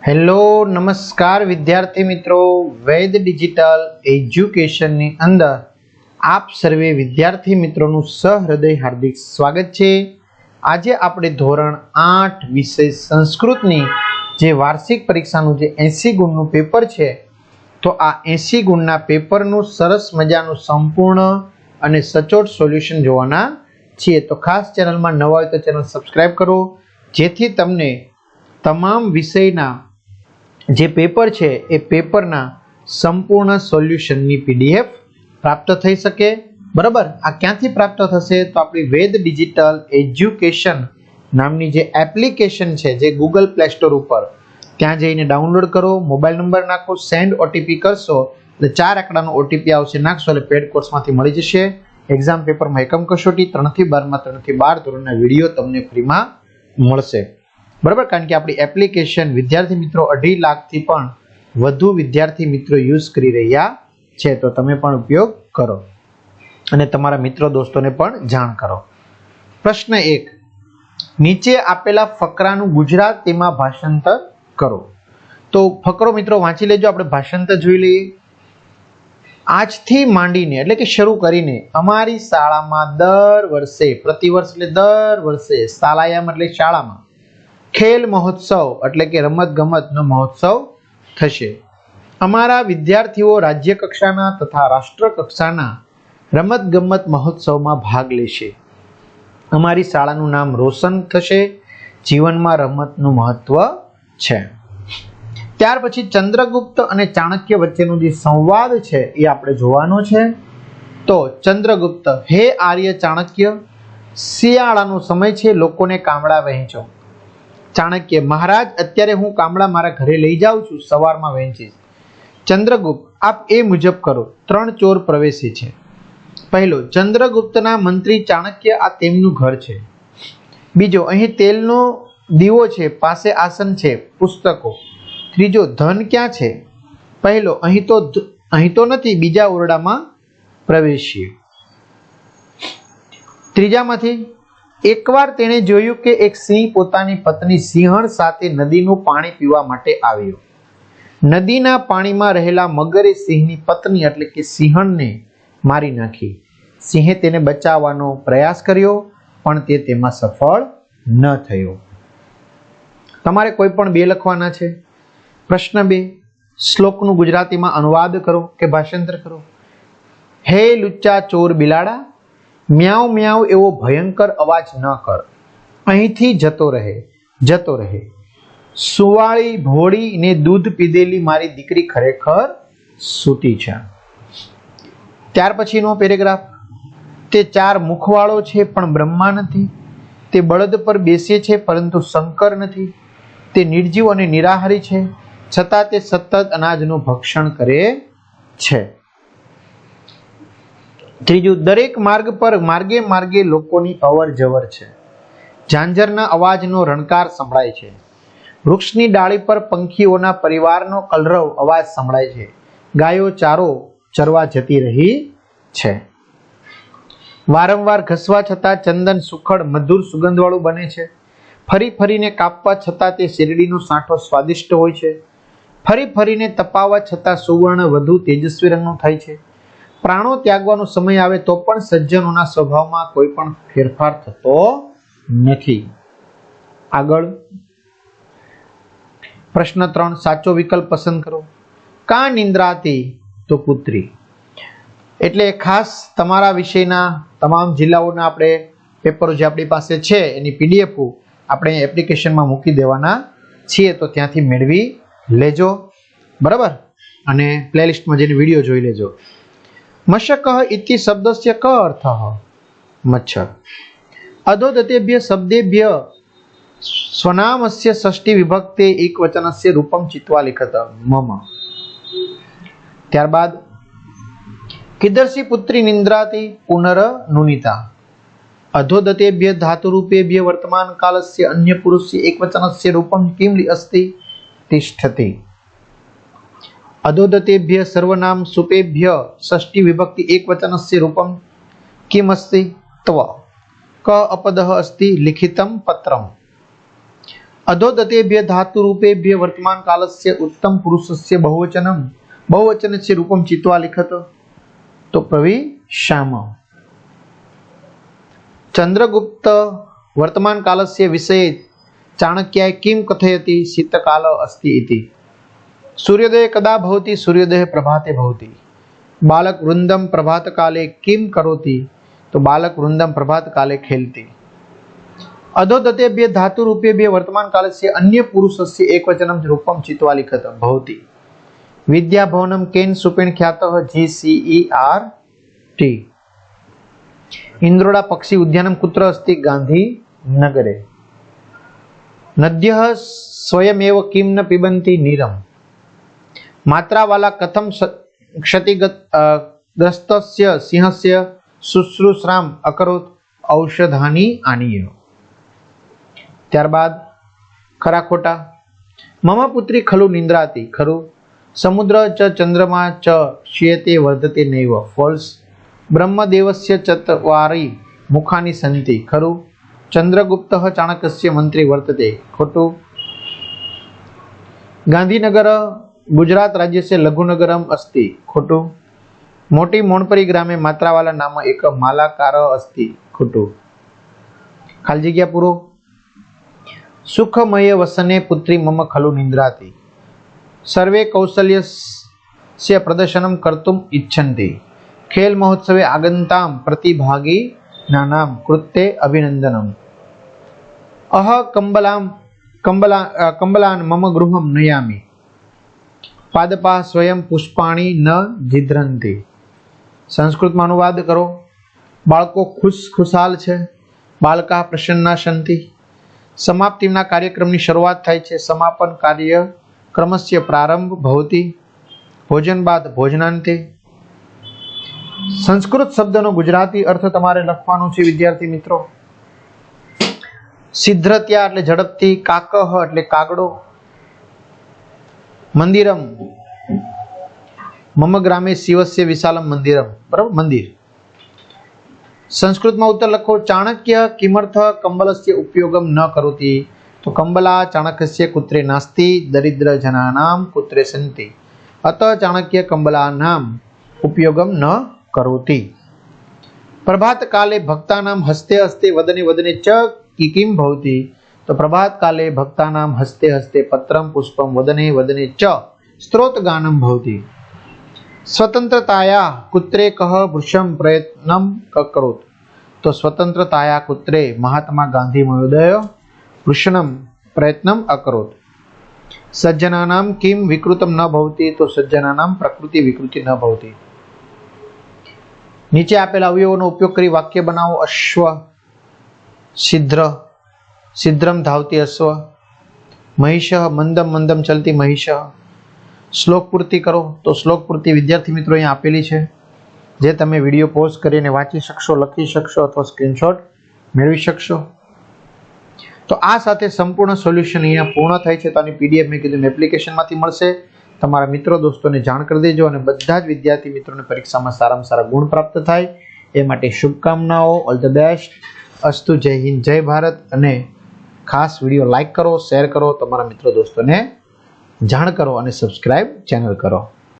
Hello નમસ્કાર વિદ્યાર્થી મિત્રો, વૈદ ડિજિટલ એજ્યુકેશનની અંદર આપ સર્વે વિદ્યાર્થી મિત્રોનું સહૃદય હાર્દિક સ્વાગત છે। આજે આપણે ધોરણ 8 વિષય સંસ્કૃતની જે વાર્ષિક પરીક્ષાનું જે 80 ગુણનું પેપર છે, તો આ 80 ગુણના પેપરનું સરસ મજાનું સંપૂર્ણ અને સચોટ સોલ્યુશન જોવાના છીએ। તો ખાસ ચેનલમાં નવા હોય તો ચેનલ સબસ્ક્રાઇબ કરો, જેથી તમને તમામ વિષયના જે પેપર છે એ પેપરના સંપૂર્ણ સોલ્યુશનની પીડીએફ પ્રાપ્ત થઈ શકે। બરાબર, આ ક્યાંથી પ્રાપ્ત થશે? તો આપણી વૈદ ડિજિટલ એજ્યુકેશન નામની જે એપ્લિકેશન છે, જે ગૂગલ પ્લે સ્ટોર ઉપર, ત્યાં જઈને ડાઉનલોડ કરો, મોબાઈલ નંબર નાખો, સેન્ડ ઓટીપી કરશો એટલે 4 આંકડાનો ઓટીપી આવશે, નાખશો એટલે પેડ કોર્સમાંથી મળી જશે। એક્ઝામ પેપરમાં એકમ કસોટી 3 થી 12 માં 3 થી 12 ધોરણના વિડીયો તમને ફ્રીમાં મળશે। બરાબર, કારણ કે આપણી એપ્લિકેશન વિદ્યાર્થી મિત્રો 2.5 લાખથી પણ વધુ વિદ્યાર્થી મિત્રો યુઝ કરી રહ્યા છે, તો તમે પણ ઉપયોગ કરો અને તમારા મિત્રો દોસ્તોને પણ જાણ કરો। પ્રશ્ન 1, નીચે આપેલા ફકરાનું ગુજરાતીમાં ભાષાંતર કરો। તો ફકરો મિત્રો વાંચી લેજો, આપણે ભાષાંતર જોઈ લઈએ। આજથી માંડીને એટલે કે શરૂ કરીને અમારી શાળામાં દર વર્ષે, પ્રતિવર્ષ એટલે દર વર્ષે, શાળાયામ એટલે શાળામાં, ખેલ મહોત્સવ એટલે કે રમત ગમતનો મહોત્સવ થશે। અમારા વિદ્યાર્થીઓ રાજ્ય કક્ષાના તથા રાષ્ટ્ર કક્ષાના રમત ગમત મહોત્સવમાં ભાગ લેશે। અમારી શાળાનું નામ રોશન થશે। જીવનમાં રમતનું મહત્વ છે। ત્યાર પછી ચંદ્રગુપ્ત અને ચાણક્ય વચ્ચેનો જે સંવાદ છે એ આપણે જોવાનો છે। તો ચંદ્રગુપ્ત: હે આર્ય ચાણક્ય, શિયાળાનો સમય છે, લોકોને કામળા વહેંચો। ચાણક્ય: મહારાજ, અત્યારે હું કામળા મારા ઘરે લઈ જાઉં છું, સવારમાં વહેંચીશ। ચંદ્રગુપ્ત: આપ એ મુજબ કરો। 3 ચોર પ્રવેશે છે। પહેલો, ચંદ્રગુપ્તના મંત્રી ચાણક્ય, આ તેમનું ઘર છે। બીજો, અહીં તેલનો દીવો છે, પાસે આસન છે, પુસ્તકો। ત્રીજો, ધન ક્યાં છે? પહેલો, અહીં તો નથી, બીજા ઓરડામાં પ્રવેશીએ। ત્રીજામાંથી, એકવાર તેણે જોયું કે એક સિંહ પોતાની પત્ની સિંહણ સાથે નદીનું પાણી પીવા માટે આવ્યો। નદીના પાણીમાં રહેલા મગરે સિંહની પત્ની એટલે કે સિંહણને મારી નાખી। સિંહે તેને બચાવવાનો પ્રયાસ કર્યો, પણ તે તેમાં સફળ ન થયો। તમારે કોઈ પણ 2 લખવાના છે। પ્રશ્ન 2, શ્લોકનું ગુજરાતીમાં અનુવાદ કરો કે ભાષાંતર કરો। હે લુચ્ચા ચોર બિલાડા, મ્યાઉ મ્યાઉ એવો ભયંકર અવાજ ન કર, અહીંથી જતો રહે। સુવાળી ભોળી ને દૂધ પીધેલી મારી દીકરી ખરેખર સૂતી છે। ત્યાર પછીનો પેરેગ્રાફ, તે 4 મુખવાળો છે પણ બ્રહ્મા નથી, તે બળદ પર બેસે છે પરંતુ શંકર નથી, તે નિર્જીવ અને નિરાહારી છે, છતાં તે સતત અનાજનું ભક્ષણ કરે છે। ત્રીજું, દરેક માર્ગ પર માર્ગે માર્ગે લોકોની અવર જવર છે, ઝાંઝરના અવાજનો રણકાર સંભળાય છે, વૃક્ષની ડાળી પર પંખીઓના પરિવારનો કલરવ અવાજ સંભળાય છે, ગાયો ચારો ચરવા જતી રહી છે। વારંવાર ઘસવા છતાં ચંદન સુખડ મધુર સુગંધવાળું બને છે, ફરી ફરીને કાપવા છતાં તે શેરડીનો સાંઠો સ્વાદિષ્ટ હોય છે, ફરી ફરીને તપાવવા છતાં સુવર્ણ વધુ તેજસ્વી રંગનું થાય છે, પ્રાણો ત્યાગવાનો સમય આવે તો પણ સજ્જનોના સ્વભાવમાં કોઈ પણ ફેરફાર થતો નથી। આગળ પ્રશ્ન 3, સાચો વિકલ્પ પસંદ કરો। કા નિંદ્રાતી? તો પુત્રી। એટલે ખાસ તમારા વિષયના તમામ જિલ્લાઓના આપણે પેપરો જે આપણી પાસે છે એની પીડીએફ આપણે એપ્લિકેશનમાં મૂકી દેવાના છીએ, તો ત્યાંથી મેળવી લેજો। બરાબર, અને પ્લેલિસ્ટમાં જઈને વિડીયો જોઈ લેજો। મશકઃ ઇતિ શબ્દસ્ય ક અર્થઃ? મચ્છર। અધોદતેભ્ય શબ્દેભ્ય સ્વનામસ્ય ષષ્ઠી વિભક્તે એકવચનસ્ય રૂપમ ચિત્વા લિખત મમ। ત્યારબાદ, કીદર્ષી પુત્રી નિંદ્રાતિ પુનરનુનિતા। અધોદતેભ્ય ધાતુરૂપેભ્ય વર્તમાન કાલસ્ય અન્ય પુરુષસ્ય એકવચનસ્ય રૂપમ કિમ અસ્તિ? તિષ્ઠતિ। અધોદતેભ્ય સર્વનામ સુપેભ્ય ષષ્ઠી વિભક્તિ એકવચનસ્ય રૂપમ કિમ અસ્તિ? ત્વ। ક અપદઃ અસ્તિ લિખિતમ પત્રમ। अधोदतेभ्य धातुरूपेभ्य वर्तमान कालस्य उत्तम पुरुषस्य बहुवचनस्य रूपम चित्वा लिखत। तो प्रविशाम। चंद्रगुप्त वर्तमान कालस्य विषये चाणक्याय किं कथयति? शीतकाल अस्ति इति। सूर्योदय कदा भवति? सूर्योदय प्रभाते भवति। बालक वृंदम प्रभात काले किं करोति? तो बालक वृंदम प्रभात काले खेलति। अधोदतेभ्य धातुरूपेभ्य वर्तमान कालस्य अन्य पुरुषस्य एकवचनं रूपं चित्वा लिखत। भवति। विद्याभवनं केन सूपेण ख्यातः? GCERT। इंद्रोडा पक्षी उद्यानं कुत्र अस्ति? गांधीनगरे। नद्यः स्वयमेव किं न पिबन्ति? नीरम्। मात्रावाला कथं क्षतिग्रस्तस्य सिंहस्य शुश्रूषाम् अकरोत्? औषधानि आनीय। त्यारबाद खरा खोटा। मम पुत्री खलु निंद्राति? खरु। समुद्र च चंद्रमा च क्षीयते वर्धते नैव। फॉल्स। ब्रह्मदेवस्य चत्वारि मुखानि सन्ति। खरु। चंद्रगुप्तः चाणक्यस्य मंत्री वर्तते। खोटु। गांधीनगर गुजरात राज्यस्य लघुनगरम अस्ति। खोटु। मोटी मोणपरी ग्रामे मात्रावाला नाम एक मालाकार अस्ति। खोटु। खाली जग्या पूरो। सुखमय वसने पुत्री मम खलु निंद्राति। सर्वे कौशल्यस्य प्रदर्शनं कर्तुम् इच्छन्ति। खेल महोत्सवे आगन्तां प्रतिभागिनानां कृते अभिनन्दनम्। अह कम्बलान् मम गृहं नयामि। पादपाः स्वयं पुष्पाणि न जिध्रन्ति। संस्कृत में अनुवाद करो। बाळको खुशखुशाल छे। बालका प्रसन्ना सन्ति। समाप्तिना कार्यक्रमनी शरूआत थाय छे। समापन कार्यक्रमस्य प्रारंभ भवति। भोजन बाद भोजनांते। संस्कृत शब्दनो गुजराती अर्थ तमारे लखवानो छे विद्यार्थी मित्रों। शीघ्रत्या એટલે ઝડપથી, કાકહ એટલે કાગડો, મંદિરમ મમ ગ્રામે શિવस्य વિશાલમ મંદિરમ, બરાબર મંદિર। संस्कृत में उत्तर लखो। चाणक्य किमर्थ कंबलस्य उपयोगम न करोति? तो कंबला चाणक्यस्य कुत्रे नास्ति, दरिद्र जनानां कुत्रे सन्ति। अतः चाणक्य कंबलानां उपयोगम न करोति। प्रभात काले भक्तानां हस्ते हस्ते वदने वदने च किं भवति? तो प्रभात काले भक्तानां हस्ते हस्ते पत्रं पुष्पं वदने वदने च स्तोत्रगानं भवति। स्वतंत्रताया कुत्रे कः भृशं प्रयत्नं करोत्? तो स्वतंत्रताया कुत्रे महात्मा गांधी महोदय भृशनं प्रयत्नं अकरोत्। सज्जनानां किं विकृतं न भवति? तो सज्जनानां प्रकृति विकृति न भवति। नीचे आपेला अवयवोनो उपयोग करी वाक्य बनावो। अश्व, शीघ्र, शीघ्रं धावती अश्व। महिषः, मंदम मंदम चलती महिषः। श्लोक पूर्ति करो। तो श्लोक पूर्ति विद्यार्थी मित्रों अहीं आपेली छे, जे तमे विडियो पॉज करीने वांची शकशो, लखी शकशो अथवा स्क्रीनशॉट मेळवी शकशो। तो आ साथे संपूर्ण सोल्यूशन अहींया पूर्ण थाय छे। तो आनी पीडीएफ में कीधुं एप्लिकेशनमांथी मळशे। तमारा मित्रों दोस्तोने जाण करी देजो अने बधा ज विद्यार्थी मित्रोने परीक्षामां सारामां सारा गुण प्राप्त थाय ए माटे शुभकामनाओ। ऑल ध बेस्ट। अस्तु। जय हिंद, जय भारत। अने खास विडियो लाइक करो, शेर करो, तमारा मित्रों दोस्तों ने जाण करो और सब्सक्राइब चैनल करो।